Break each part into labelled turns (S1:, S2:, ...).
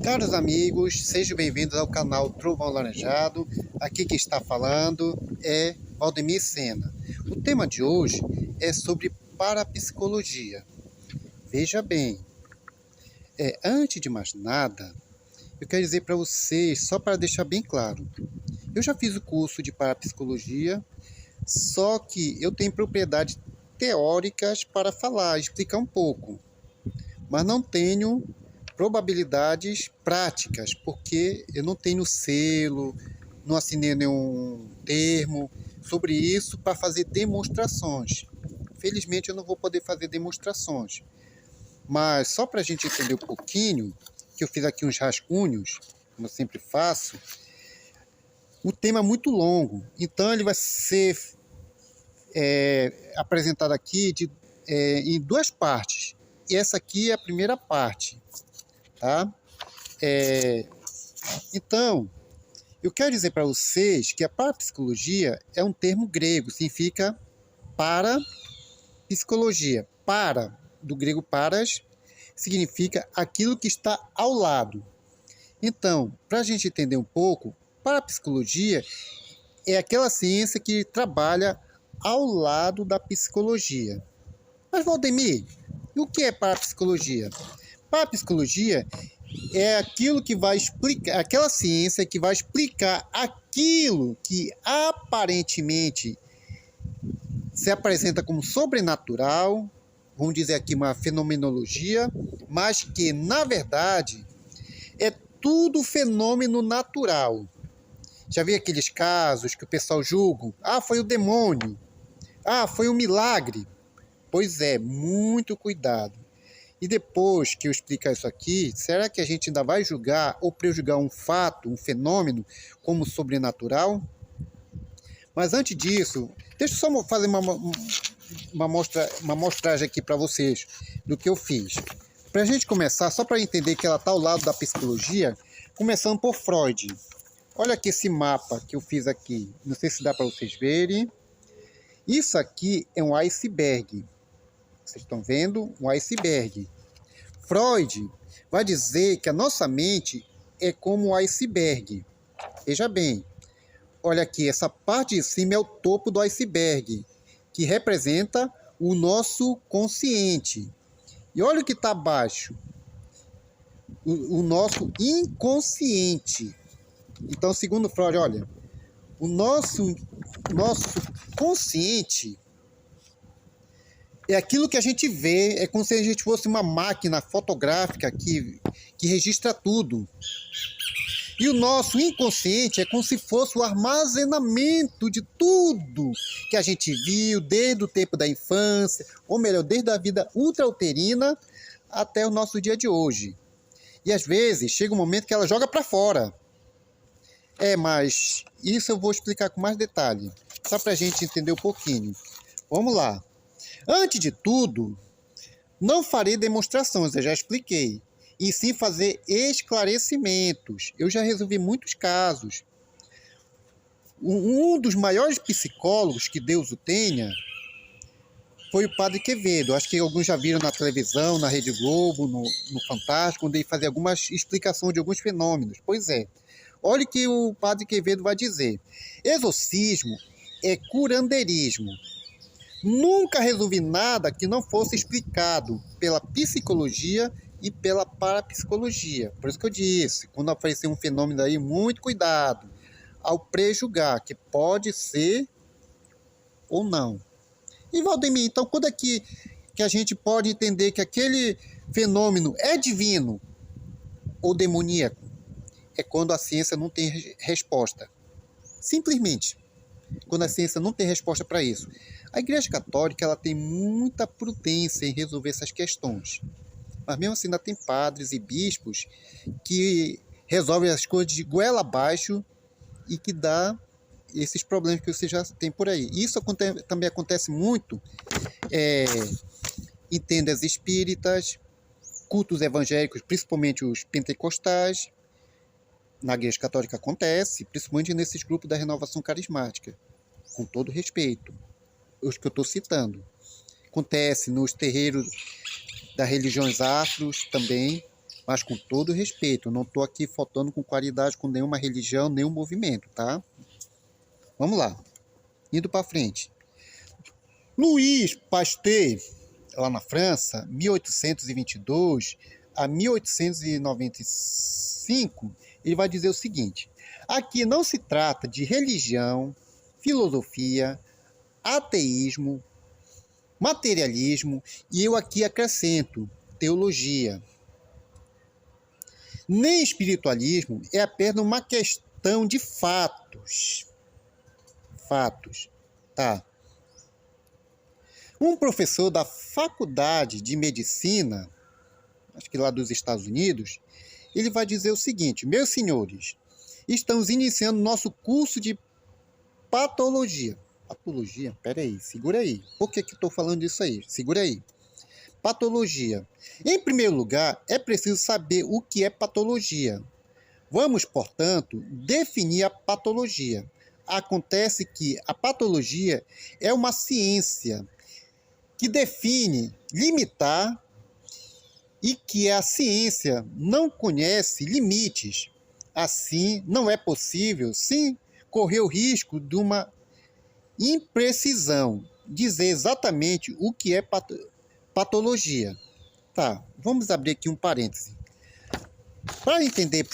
S1: Caros amigos, sejam bem-vindos ao canal Trovão Laranjado. Aqui quem está falando é Valdemir Sena. O tema de hoje é sobre parapsicologia. Veja bem, antes de mais nada, eu quero dizer para vocês, só para deixar bem claro, eu já fiz o curso de parapsicologia, só que eu tenho propriedades teóricas para falar, explicar um pouco, mas não tenho probabilidades práticas, porque eu não tenho selo, não assinei nenhum termo sobre isso para fazer demonstrações. Felizmente eu não vou poder fazer demonstrações, mas só para a gente entender um pouquinho, que eu fiz aqui uns rascunhos, como eu sempre faço, o tema é muito longo, então ele vai ser apresentado aqui em duas partes, e essa aqui é a primeira parte. Tá? Então, eu quero dizer para vocês que a parapsicologia é um termo grego, significa para psicologia. Para, do grego paras, significa aquilo que está ao lado. Então, para a gente entender um pouco, parapsicologia é aquela ciência que trabalha ao lado da psicologia. Mas, Valdemir, o que é parapsicologia? Parapsicologia é aquilo que vai explicar, aquela ciência que vai explicar aquilo que aparentemente se apresenta como sobrenatural, vamos dizer aqui uma fenomenologia, mas que na verdade é tudo fenômeno natural. Já vi aqueles casos que o pessoal julga, foi o demônio, foi um milagre. Pois é, muito cuidado. E depois que eu explicar isso aqui, será que a gente ainda vai julgar ou prejulgar um fato, um fenômeno, como sobrenatural? Mas antes disso, deixa eu só fazer uma mostragem aqui para vocês do que eu fiz. Para a gente começar, só para entender que ela está ao lado da psicologia, começando por Freud. Olha aqui esse mapa que eu fiz aqui. Não sei se dá para vocês verem. Isso aqui é um iceberg. Vocês estão vendo? Um iceberg. Freud vai dizer que a nossa mente é como um iceberg. Veja bem, olha aqui, essa parte de cima é o topo do iceberg, que representa o nosso consciente. E olha o que está abaixo, o nosso inconsciente. Então, segundo Freud, olha, o nosso consciente é aquilo que a gente vê, é como se a gente fosse uma máquina fotográfica que registra tudo. E o nosso inconsciente é como se fosse o armazenamento de tudo que a gente viu desde o tempo da infância, ou melhor, desde a vida ultrauterina até o nosso dia de hoje. E às vezes chega um momento que ela joga para fora. Mas isso eu vou explicar com mais detalhe, só para a gente entender um pouquinho. Vamos lá. Antes de tudo, não farei demonstrações, eu já expliquei, e sim fazer esclarecimentos. Eu já resolvi muitos casos. Um dos maiores psicólogos, que Deus o tenha, foi o Padre Quevedo. Acho que alguns já viram na televisão, na Rede Globo, no Fantástico, onde ele fazia algumas explicações de alguns fenômenos. Pois é, olha o que o Padre Quevedo vai dizer. Exorcismo é curandeirismo. Nunca resolvi nada que não fosse explicado pela psicologia e pela parapsicologia. Por isso que eu disse, quando aparecer um fenômeno aí, muito cuidado ao prejulgar, que pode ser ou não. E Valdemir, então quando é que a gente pode entender que aquele fenômeno é divino ou demoníaco? É quando a ciência não tem resposta. Simplesmente. Quando a ciência não tem resposta para isso. A Igreja Católica ela tem muita prudência em resolver essas questões. Mas mesmo assim ainda tem padres e bispos que resolvem as coisas de goela abaixo e que dá esses problemas que você já tem por aí. Isso também acontece muito em tendas espíritas, cultos evangélicos, principalmente os pentecostais. Na Igreja Católica acontece, principalmente nesses grupos da renovação carismática, com todo respeito, os que eu estou citando. Acontece nos terreiros das religiões afros também, Mas com todo respeito, eu não estou aqui faltando com qualidade com nenhuma religião, nenhum movimento, tá? Vamos lá. Indo para frente. Louis Pasteur, lá na França, 1822 a 1895, ele vai dizer o seguinte: aqui não se trata de religião, filosofia, ateísmo, materialismo, e eu aqui acrescento teologia. Nem espiritualismo, é apenas uma questão de fatos. Fatos, tá? Um professor da Faculdade de Medicina, acho que lá dos Estados Unidos, ele vai dizer o seguinte: meus senhores, estamos iniciando nosso curso de patologia. Patologia? Peraí, segura aí. Por que estou falando disso aí? Segura aí. Patologia. Em primeiro lugar, é preciso saber o que é patologia. Vamos, portanto, definir a patologia. Acontece que a patologia é uma ciência que define, limitar, e que a ciência não conhece limites. Assim, não é possível, sim, correr o risco de uma imprecisão, dizer exatamente o que é patologia. Tá, vamos abrir aqui um parêntese. Para entender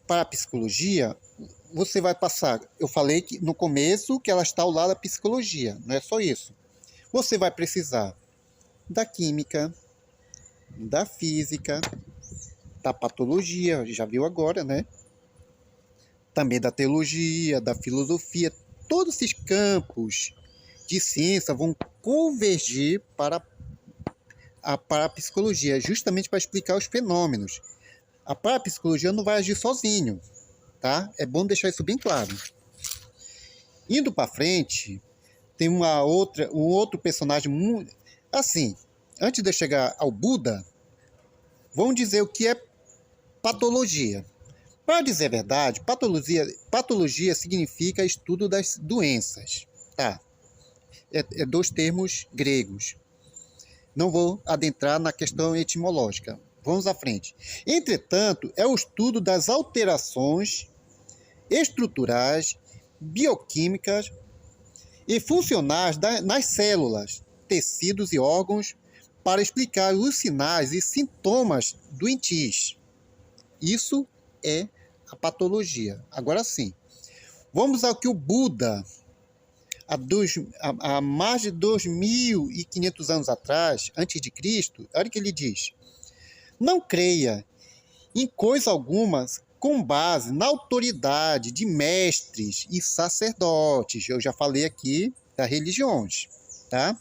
S1: para a psicologia, você vai passar, eu falei que no começo que ela está ao lado da psicologia, não é só isso. Você vai precisar da química, da física, da patologia, já viu agora, né? Também da teologia, da filosofia. Todos esses campos de ciência vão convergir para a psicologia, justamente para explicar os fenômenos. A parapsicologia não vai agir sozinho, tá? É bom deixar isso bem claro. Indo para frente, tem um outro personagem muito... Assim, antes de eu chegar ao Buda, vamos dizer o que é patologia. Para dizer a verdade, patologia significa estudo das doenças, tá? É dois termos gregos. Não vou adentrar na questão etimológica. Vamos à frente. Entretanto, é o estudo das alterações estruturais, bioquímicas e funcionais nas células, tecidos e órgãos para explicar os sinais e sintomas doentios. Isso é a patologia. Agora sim, vamos ao que o Buda, há mais de 2.500 anos atrás, antes de Cristo, olha o que ele diz: não creia em coisa alguma com base na autoridade de mestres e sacerdotes. Eu já falei aqui das religiões, tá?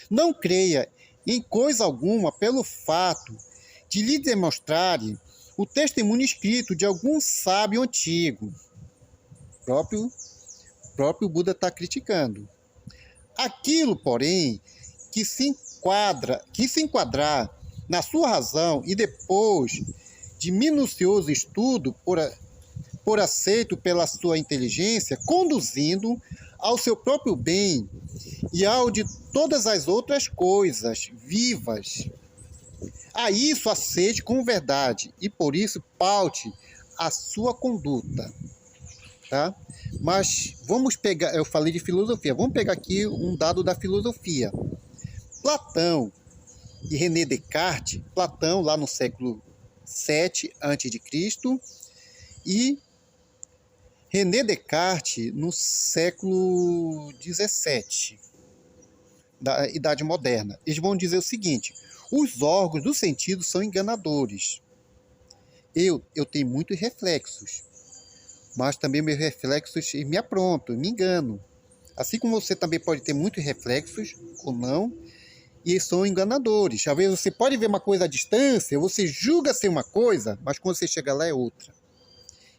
S1: Não creia em coisa alguma pelo fato de lhe demonstrarem o testemunho escrito de algum sábio antigo. O próprio Buda está criticando. Aquilo, porém, que se enquadrar na sua razão e depois de minucioso estudo por aceito pela sua inteligência, conduzindo ao seu próprio bem e ao de todas as outras coisas vivas. A isso aceite com verdade e por isso paute a sua conduta, tá? Mas vamos pegar, eu falei de filosofia, vamos pegar aqui um dado da filosofia. Platão e René Descartes, Platão lá no século 7 a.C. e René Descartes no século 17 da Idade Moderna. Eles vão dizer o seguinte: os órgãos do sentido são enganadores. Eu tenho muitos reflexos, mas também meus reflexos me aprontam, me engano. Assim como você também pode ter muitos reflexos ou não, e são enganadores. Às vezes você pode ver uma coisa à distância, você julga ser uma coisa, mas quando você chega lá é outra.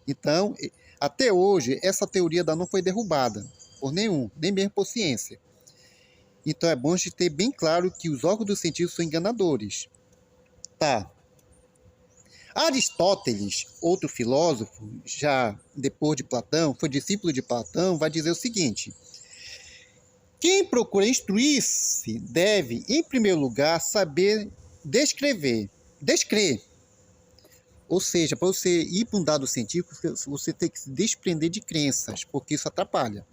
S1: Então, até hoje, essa teoria não foi derrubada por nenhum, nem mesmo por ciência. Então é bom a gente ter bem claro que os órgãos do sentido são enganadores. Tá. Aristóteles, outro filósofo, já depois de Platão, foi discípulo de Platão, vai dizer o seguinte: quem procura instruir-se deve, em primeiro lugar, saber descrer, Ou seja, para você ir para um dado científico, você tem que se desprender de crenças, porque isso atrapalha.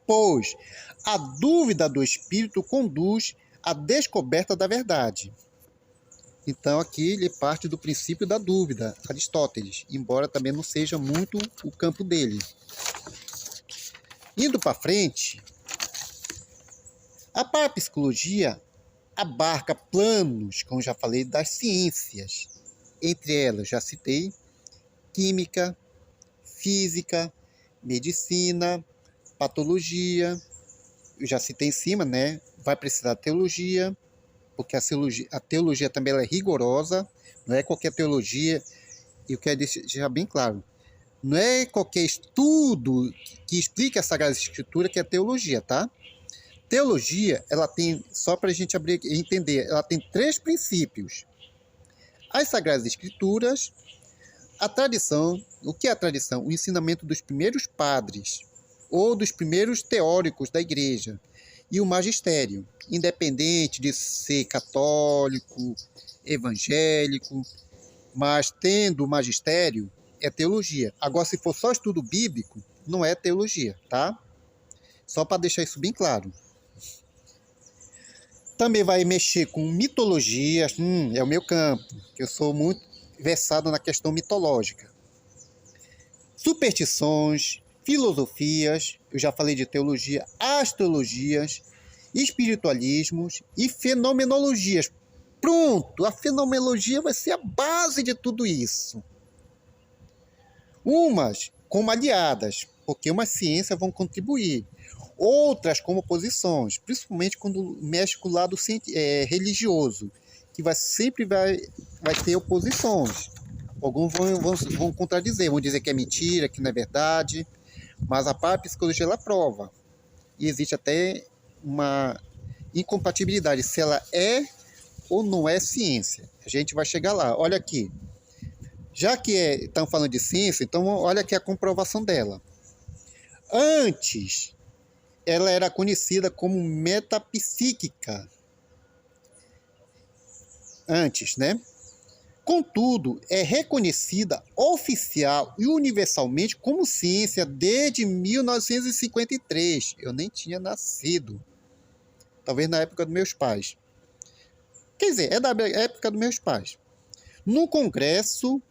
S1: Pois a dúvida do espírito conduz à descoberta da verdade. Então aqui ele parte do princípio da dúvida, Aristóteles, embora também não seja muito o campo dele. Indo para frente, a parapsicologia abarca planos, como já falei, das ciências. Entre elas, já citei, química, física, medicina, patologia. Eu já citei em cima, né? Vai precisar de teologia, porque a teologia também ela é rigorosa, não é qualquer teologia, e eu quero deixar bem claro, não é qualquer estudo que explique a Sagrada Escritura que é teologia, tá? Teologia, ela tem, só para a gente entender, ela tem 3 princípios. As Sagradas Escrituras, a tradição. O que é a tradição? O ensinamento dos primeiros padres ou dos primeiros teóricos da igreja. E o magistério, independente de ser católico, evangélico, mas tendo o magistério, é teologia. Agora, se for só estudo bíblico, não é teologia, tá? Só para deixar isso bem claro. Também vai mexer com mitologias, é o meu campo, que eu sou muito versado na questão mitológica. Superstições, filosofias, eu já falei de teologia, astrologias, espiritualismos e fenomenologias. Pronto, a fenomenologia vai ser a base de tudo isso. Umas como aliadas, porque umas ciências vão contribuir. Outras como oposições, principalmente quando mexe com o lado religioso, que sempre vai ter oposições. Alguns vão contradizer, vão dizer que é mentira, que não é verdade, mas a parapsicologia ela prova. E existe até uma incompatibilidade, se ela é ou não é ciência. A gente vai chegar lá. Olha aqui. Já que estão falando de ciência, então olha aqui a comprovação dela. Antes, ela era conhecida como metapsíquica. Antes, né? Contudo, é reconhecida oficial e universalmente como ciência desde 1953. Eu nem tinha nascido. Talvez na época dos meus pais. Quer dizer, é da época dos meus pais. No Congresso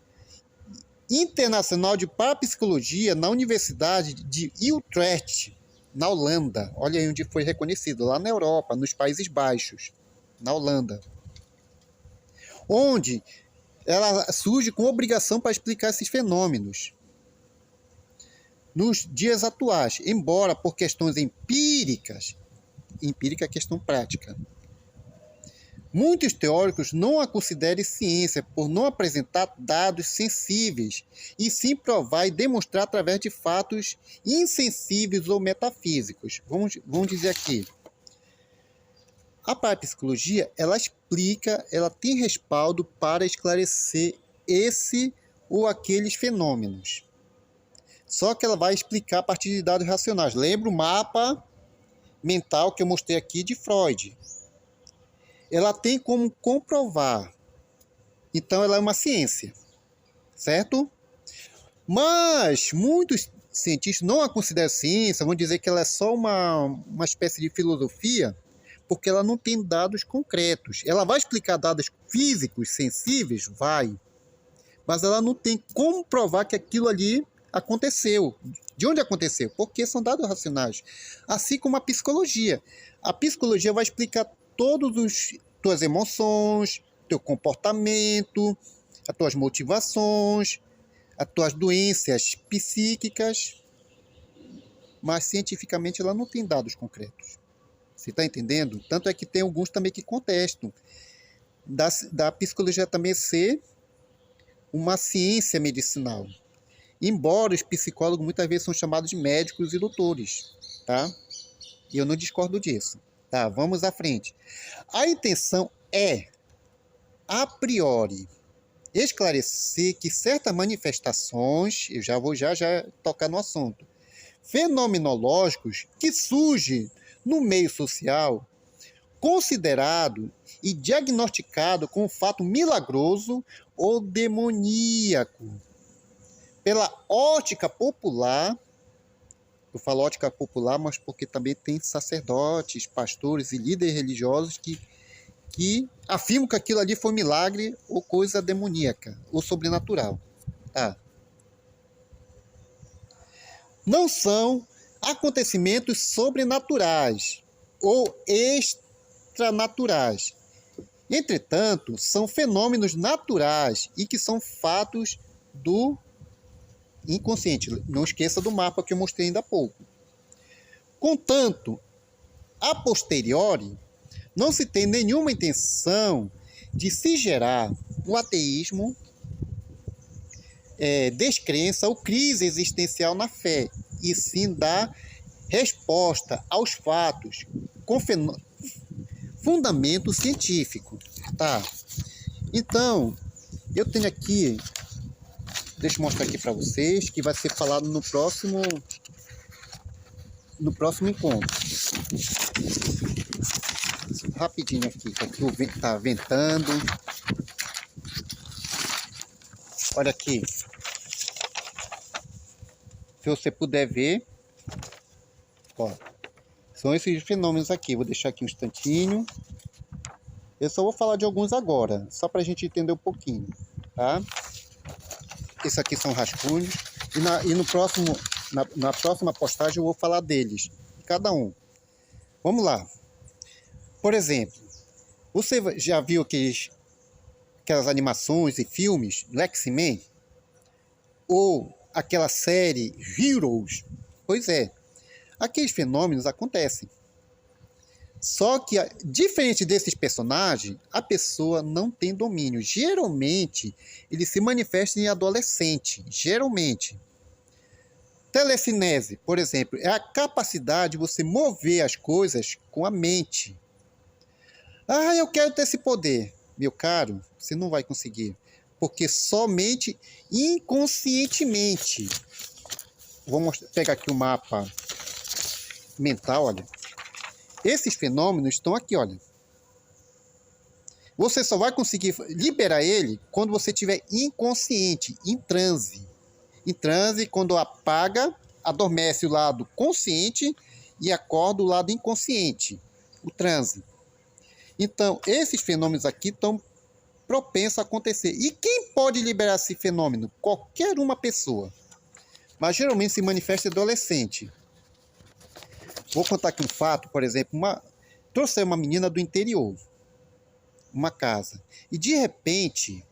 S1: Internacional de Parapsicologia na Universidade de Utrecht, na Holanda. Olha aí onde foi reconhecido, lá na Europa, nos Países Baixos, na Holanda. Onde ela surge com obrigação para explicar esses fenômenos. Nos dias atuais, embora por questões empíricas, empírica é questão prática, muitos teóricos não a considerem ciência por não apresentar dados sensíveis, e sim provar e demonstrar através de fatos insensíveis ou metafísicos. Vamos dizer aqui. A parapsicologia, ela explica, ela tem respaldo para esclarecer esse ou aqueles fenômenos. Só que ela vai explicar a partir de dados racionais. Lembra o mapa mental que eu mostrei aqui de Freud? Ela tem como comprovar. Então, ela é uma ciência, certo? Mas muitos cientistas não a consideram ciência, vão dizer que ela é só uma espécie de filosofia, porque ela não tem dados concretos. Ela vai explicar dados físicos, sensíveis? Vai. Mas ela não tem como provar que aquilo ali aconteceu. De onde aconteceu? Porque são dados racionais. Assim como a psicologia. A psicologia vai explicar todas as tuas emoções, teu comportamento, as tuas motivações, as tuas doenças psíquicas, mas cientificamente ela não tem dados concretos. Você está entendendo? Tanto é que tem alguns também que contestam da psicologia também ser uma ciência medicinal. Embora os psicólogos muitas vezes são chamados de médicos e doutores, tá? E eu não discordo disso. Tá, vamos à frente. A intenção é, a priori, esclarecer que certas manifestações, eu já vou tocar no assunto, fenomenológicos que surgem no meio social, considerado e diagnosticado como fato milagroso ou demoníaco. Pela ótica popular, eu falo ótica popular, mas porque também tem sacerdotes, pastores e líderes religiosos que afirmam que aquilo ali foi milagre ou coisa demoníaca ou sobrenatural. Tá? Não são acontecimentos sobrenaturais ou extranaturais. Entretanto, são fenômenos naturais e que são fatos do inconsciente. Não esqueça do mapa que eu mostrei ainda há pouco. Contanto, a posteriori, não se tem nenhuma intenção de se gerar o ateísmo, descrença ou crise existencial na fé, e sim dar resposta aos fatos com fundamento científico. Tá? Então, eu tenho aqui, deixa eu mostrar aqui para vocês, que vai ser falado no próximo encontro. Rapidinho aqui, que aqui o vento tá ventando. Olha aqui. Se você puder ver, ó, são esses fenômenos aqui. Vou deixar aqui um instantinho. Eu só vou falar de alguns agora, só para a gente entender um pouquinho, tá? Esses aqui são rascunhos. E no próximo, na próxima postagem eu vou falar deles, cada um. Vamos lá. Por exemplo, você já viu aquelas animações e filmes do X-Men? Ou aquela série Heroes? Pois é, aqueles fenômenos acontecem. Só que, diferente desses personagens, a pessoa não tem domínio. Geralmente, ele se manifesta em adolescente. Geralmente. Telecinese, por exemplo, é a capacidade de você mover as coisas com a mente. Ah, eu quero ter esse poder. Meu caro, você não vai conseguir. Porque somente inconscientemente. Vou pegar aqui o mapa mental, olha. Esses fenômenos estão aqui, olha. Você só vai conseguir liberar ele quando você estiver inconsciente, em transe. Em transe, quando apaga, adormece o lado consciente e acorda o lado inconsciente, o transe. Então, esses fenômenos aqui estão propensos a acontecer. E quem pode liberar esse fenômeno? Qualquer uma pessoa. Mas geralmente se manifesta adolescente. Vou contar aqui um fato, por exemplo, trouxe uma menina do interior, uma casa, e de repente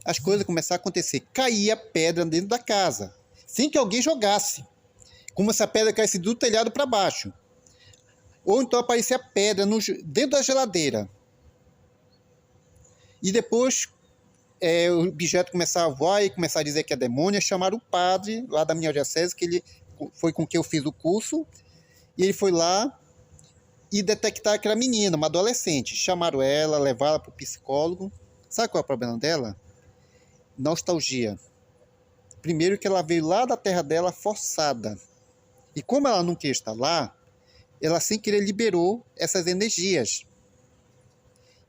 S1: as coisas começaram a acontecer. Caía pedra dentro da casa, sem que alguém jogasse, como se a pedra caísse do telhado para baixo. Ou então aparecia pedra dentro da geladeira. E depois o objeto começava a voar e começar a dizer que é demônio. Chamaram o padre lá da minha diocese, que ele foi com quem eu fiz o curso. E ele foi lá e detectaram que era menina, uma adolescente. Chamaram ela, levaram para o psicólogo. Sabe qual é o problema dela? Nostalgia. Primeiro que ela veio lá da terra dela forçada. E como ela não queria estar lá, ela sem querer liberou essas energias.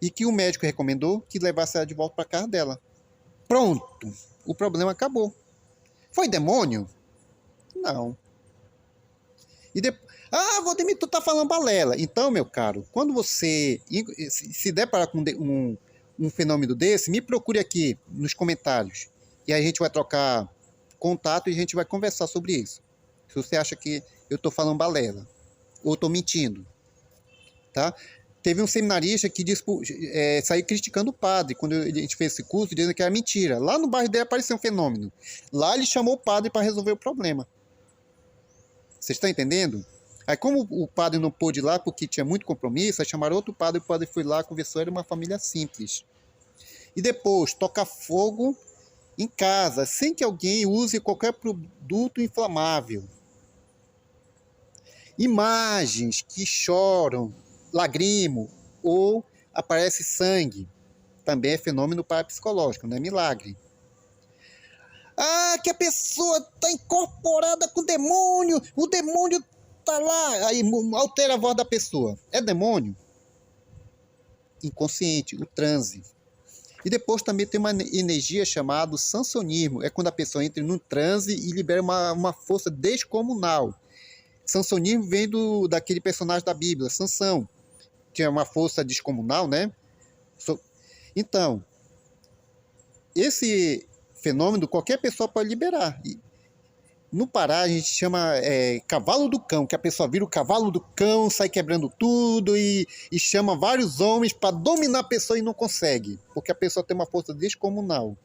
S1: E que o médico recomendou que levasse ela de volta para a casa dela. Pronto! O problema acabou. Foi demônio? Não. E depois... Ah, Valdemir, tu tá falando balela. Então, meu caro, quando você se deparar com um fenômeno desse, me procure aqui nos comentários. E aí a gente vai trocar contato e a gente vai conversar sobre isso. Se você acha que eu tô falando balela ou tô mentindo, tá? Teve um seminarista que saiu criticando o padre quando a gente fez esse curso, dizendo que era mentira. Lá no bairro dele apareceu um fenômeno. Lá ele chamou o padre para resolver o problema. Vocês estão entendendo? Aí como o padre não pôde ir lá porque tinha muito compromisso, aí chamaram outro padre, o padre foi lá, conversou, era uma família simples. E depois, tocar fogo em casa, sem que alguém use qualquer produto inflamável. Imagens que choram, lagrimam ou aparece sangue. Também é fenômeno parapsicológico, não é milagre. Ah, que a pessoa está incorporada com o demônio tá lá, aí altera a voz da pessoa. É demônio? Inconsciente, o transe. E depois também tem uma energia chamada sansonismo. É quando a pessoa entra num transe e libera uma força descomunal. Sansonismo vem daquele personagem da Bíblia, Sansão, que é uma força descomunal, né? Então, esse fenômeno qualquer pessoa pode liberar. No Pará, a gente chama cavalo do cão, que a pessoa vira o cavalo do cão, sai quebrando tudo e chama vários homens para dominar a pessoa e não consegue, porque a pessoa tem uma força descomunal.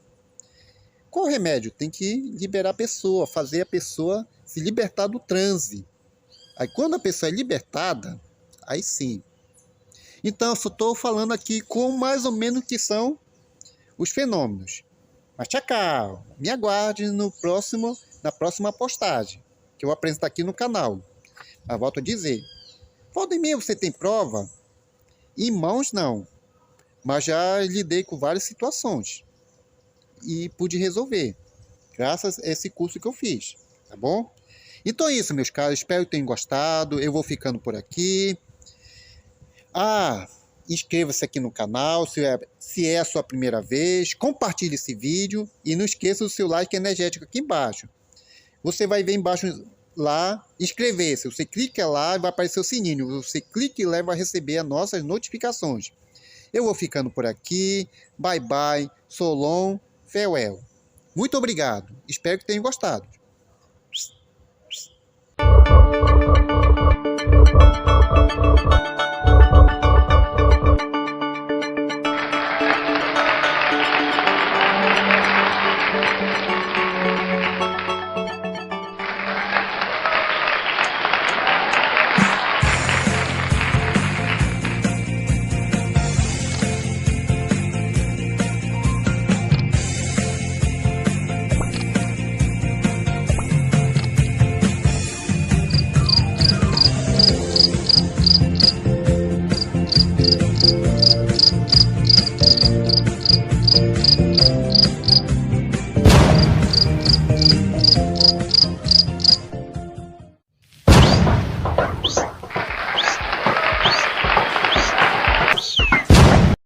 S1: Qual o remédio? Tem que liberar a pessoa, fazer a pessoa se libertar do transe. Aí quando a pessoa é libertada, aí sim. Então, eu só estou falando aqui com mais ou menos o que são os fenômenos. Mas tchau, me aguarde na próxima postagem, que eu vou apresentar aqui no canal. Mas volto a dizer, Valdemir, você tem prova? Em mãos não, mas já lidei com várias situações e pude resolver, graças a esse curso que eu fiz, tá bom? Então é isso, meus caros, espero que tenham gostado, eu vou ficando por aqui. Inscreva-se aqui no canal, se é a sua primeira vez, compartilhe esse vídeo e não esqueça do seu like energético aqui embaixo. Você vai ver embaixo lá, inscrever-se, você clica lá e vai aparecer o sininho, você clica e lá vai receber as nossas notificações. Eu vou ficando por aqui, bye bye, so long, farewell. Muito obrigado, espero que tenham gostado.